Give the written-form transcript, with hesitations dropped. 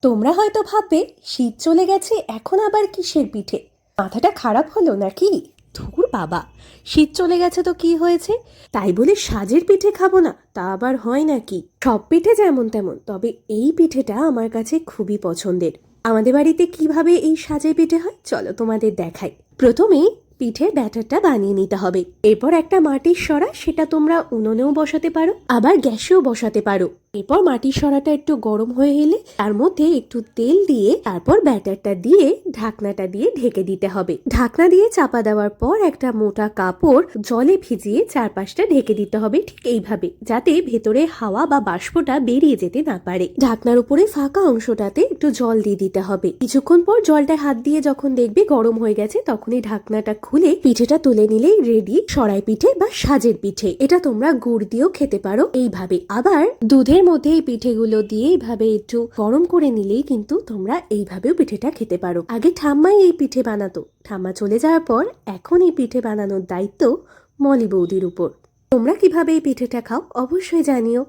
তোমরা হয়তো ভাববে শীত চলে গেছে, এখন আবার কিসের পিঠে? মাথাটা খারাপ হলো নাকি? ধুর বাবা, শীত চলে গেছে তো কি হয়েছে, তাই বলে সাজের পিঠে খাবো না তা আবার হয় নাকি? সব পিঠে যেমন তেমন, তবে এই পিঠেটা আমার কাছে খুবই পছন্দের। আমাদের বাড়িতে কিভাবে এই সাজের পিঠে হয় চলো তোমাদের দেখাই। প্রথমেই পিঠের ব্যাটারটা বানিয়ে নিতে হবে। এরপর একটা মাটির সরা, সেটা তোমরা উনুনেও বসাতে পারো, আবার গ্যাসেও বসাতে পারো। এরপর মাটির সরাটা একটু গরম হয়ে এলে তার মধ্যে একটু তেল দিয়ে তারপর ব্যাটারটা দিয়ে ঢাকনাটা দিয়ে ঢেকে দিতে হবে। ঢাকনা দিয়ে চাপা দেওয়ার পর একটা মোটা কাপড় জলে ভিজিয়ে চারপাশটা ঢেকে দিতে হবে, ঠিক এইভাবে, যাতে ভেতরে হাওয়া বা বাষ্পটা বেরিয়ে যেতে না পারে। ঢাকনার উপরে ফাঁকা অংশটাতে একটু জল দিয়ে দিতে হবে। কিছুক্ষণ পর জলটা হাত দিয়ে যখন দেখবে গরম হয়ে গেছে, তখনই ঢাকনাটা খুলে পিঠেটা তুলে নিলেই রেডি সরাই পিঠে বা সাজের পিঠে। এটা তোমরা গুড় দিয়েও খেতে পারো এইভাবে। আবার দুধের মধ্যে এই পিঠেগুলো দিয়ে এইভাবে একটু গরম করে নিলেই কিন্তু তোমরা এইভাবেও পিঠেটা খেতে পারো। আগে ঠাম্মাই এই পিঠে বানাতো, ঠাম্মা চলে যাওয়ার পর এখন এই পিঠে বানানোর দায়িত্ব মলি বৌদির উপর। তোমরা কিভাবে এই পিঠেটা খাও অবশ্যই জানিও।